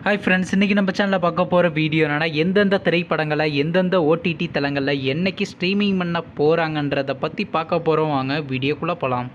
Hi friends, இன்றைக்கி நம்ம சேனலில் பார்க்க போகிற வீடியோ என்னென்னா எந்தெந்த திரைப்படங்களை எந்தெந்த ஓடிடி தளங்களில் என்றைக்கு ஸ்ட்ரீமிங் பண்ண போகிறாங்கன்றதை பற்றி பார்க்க போகிறோம். வாங்க வீடியோக்குள்ளே போகலாம்.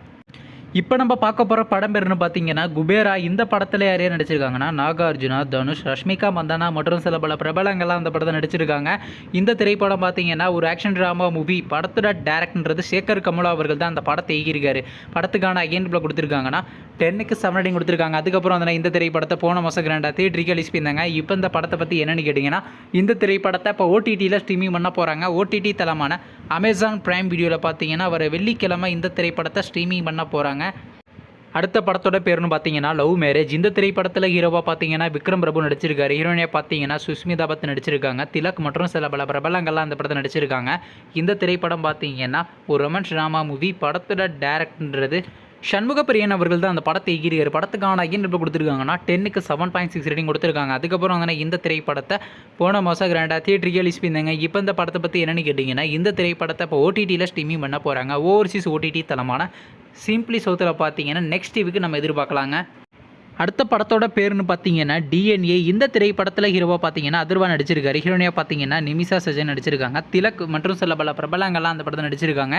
இப்போ நம்ம பார்க்க போகிற படம் பேருன்னு பார்த்தீங்கன்னா குபேரா. இந்த படத்தில் யார் யார் நடிச்சிருக்காங்கன்னா நாகார்ஜுனா, தனுஷ், ரஷ்மிகா மந்தனா மற்றும் சில பல பிரபலங்கள்லாம் அந்த படத்தை நடிச்சிருக்காங்க. இந்த திரைப்படம் பார்த்தீங்கன்னா ஒரு ஆக்ஷன் ட்ராமா மூவி. படத்தோட டேரக்டர்ன்றது சேகர் கமலா அவர்கள் தான் அந்த படத்தை இயக்கியிருக்காரு. படத்துக்கான ஐஎன்பில் கொடுத்துருக்காங்கன்னா 10க்கு 7 ரேட்டிங் கொடுத்துருக்காங்க. அதுக்கப்புறம் வந்து இந்த திரைப்படத்தை போன மாதம் கிராண்டாக தியேட்டருக்கு ரிலீஸ் பண்ணியிருந்தாங்க. இப்போ இந்த படத்தை பற்றி என்னென்னு கேட்டிங்கன்னா இந்த திரைப்படத்தை இப்போ ஓடிடியில் ஸ்ட்ரீமிங் பண்ண போகிறாங்க. ஓடிடி தளமான அமேசான் பிரைம் வீடியோவில் பார்த்தீங்கன்னா வர வெள்ளிக்கிழமை இந்த திரைப்படத்தை ஸ்ட்ரீமிங் பண்ண போகிறாங்க. அடுத்த படத்தோட பேருன்னு பார்த்தீங்கன்னா லவ் மேரேஜ். இந்த திரைப்படத்தில் ஹீரோவாக பார்த்தீங்கன்னா விக்ரம் பிரபு நடிச்சிருக்காரு. ஹீரோயினியாக பார்த்தீங்கன்னா சுஷ்மிதா பத் நடிச்சிருக்காங்க. திலக் மற்றும் சில பல பிரபலங்கள்லாம் அந்த படத்தை நடிச்சிருக்காங்க. இந்த திரைப்படம் பார்த்தீங்கன்னா ஒரு ரொமான்ஸ் ட்ராமா மூவி. படத்தோட டேரக்டர்ன்றது சண்முகப்பிரியன் அவர்கள் தான் அந்த படத்தை இயக்கியிருக்காரு. படத்துக்கான ஐஎன்எல் கொடுத்துருக்காங்கன்னா 10க்கு 7.6 ரேட்டிங் கொடுத்துருக்காங்க. அதுக்கப்புறம் வந்து இந்த திரைப்படத்தை போன மாதம் கிராண்டாக தியேட்டருக்கு ரிலீஸ் பண்ணியிருந்தாங்க. இப்போ இந்த படத்தை பற்றி என்னென்னு கேட்டிங்கன்னா இந்த திரைப்படத்தை இப்போ ஓடிடியில் ஸ்ட்ரீமிங் பண்ண போகிறாங்க. ஓவர்சீஸ் ஓடிடி தளமான சிம்பிளி சவுத்தில் பார்த்தீங்கன்னா நெக்ஸ்ட் வீக்கு நம்ம எதிர்பார்க்கலாங்க. அடுத்த படத்தோட பேருன்னு பார்த்தீங்கன்னா டிஎன்ஏ. இந்த திரைப்படத்தில் ஹீரோவாக பார்த்தீங்கன்னா அதர்வா நடிச்சிருக்காரு. ஹீரோனியாக பார்த்தீங்கன்னா நிமிஷா சஜன் நடிச்சிருக்காங்க. திலக் மற்றும் சில பல பிரபலங்கள்லாம் அந்த படத்தை நடிச்சிருக்காங்க.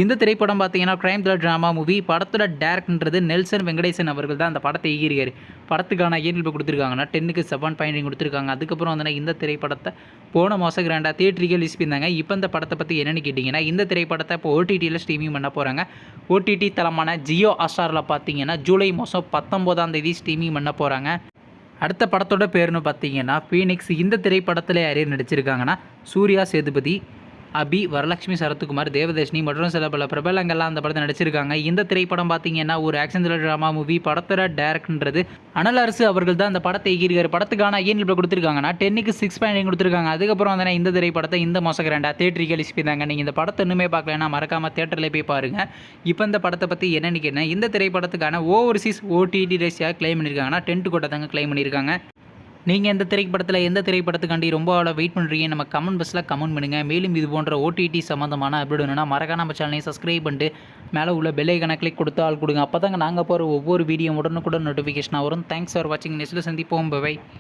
இந்த திரைப்படம் பார்த்தீங்கன்னா கிரைம் த்ரில்லர் ட்ராமா மூவி. படத்தோட டேரக்டர்ன்றது நெல்சன் வெங்கடேசன் அவர்கள் தான் அந்த படத்தை இயக்கியிருக்காரு. படத்துக்கான ஐஎன்எல் கொடுத்துருக்காங்கன்னா 10க்கு 7 கொடுத்துருக்காங்க. அதுக்கப்புறம் வந்து இந்த திரைப்படத்தை போன மாதம் கிராண்டாக தியேட்டருக்கு ரிலீஸ் பண்ணியிருந்தாங்க. இப்போ இந்த படத்தை பற்றி என்னென்னு கேட்டிங்கன்னா இந்த திரைப்படத்தை இப்போ ஓடிடியில் ஸ்ட்ரீமிங் பண்ண போகிறாங்க. ஓடிடி தளமான ஜியோ ஹாட்ஸ்டாரில் பார்த்தீங்கன்னா ஜூலை மாதம் 19ஆம் தேதி ஸ்ட்ரீமிங் பண்ண போகிறாங்க. அடுத்த படத்தோட பேருன்னு பார்த்தீங்கன்னா ஃபீனிக்ஸ். இந்த திரைப்படத்தில் யார் யார் நடிச்சிருக்காங்கன்னா சூர்யா சேதுபதி, அபி, வரலட்சுமி சரத்குமார், தேவதர்ஷினி மற்றும் சில பல பிரபலங்கள்லாம் அந்த படத்தை நடிச்சிருக்காங்க. இந்த திரைப்படம் பார்த்தீங்கன்னா ஒரு ஆக்ஷன் த்ரில்லர் ட்ராமா மூவி. படத்தோட டேரக்டர்ன்றது அனல் அரசு அவர்கள் தான் அந்த படத்தை இயக்கியிருக்காரு. படத்துக்கான ஐஎன்எல் கொடுத்துருக்காங்கன்னா 10க்கு 6 கொடுத்துருக்காங்க. அதுக்கப்புறம் வந்து இந்த திரைப்படத்தை இந்த மாதம் கிராண்டாக தியேட்டருக்கு ரிலீஸ் பண்ணியிருந்தாங்க. நீங்கள் இந்த படத்தை இன்னுமே பார்க்கலன்னா மறக்காமல் தியேட்டரில் போய் பாருங்கள். இப்போ இந்த படத்தை பற்றி என்னென்னு கேட்டேன், இந்த திரைப்படத்துக்கான ஓவர்சீஸ் ஓடிடி ரேஸியாக கிளைம் பண்ணியிருக்காங்கன்னா 10 கோட்டை தாங்க கிளைம் பண்ணியிருக்காங்க. நீங்கள் எந்த திரைப்படத்துக்காண்டி ரொம்ப வெயிட் பண்ணுறீங்க நம்ம கமெண்ட் பாக்ஸில் கமெண்ட் பண்ணுங்கள். மேலும் இது போன்ற ஓடிடி சம்மந்தமான அப்டேட் வேணும்னா மறக்காம நம்ம சேனலையும் சப்ஸ்கிரைப் பண்ணிட்டு மேலே உள்ள பெல் ஐகானை கிளிக் கொடுத்து ஆள் கொடுங்க. அப்போ தாங்க நாங்கள் போகிற ஒவ்வொரு வீடியோ உடனுக்குடன் நோட்டிஃபிகேஷனாக வரும். தேங்க்ஸ் ஃபார் வாட்சிங். நெக்ஸ்ட்டில் சந்திப்போம். பை.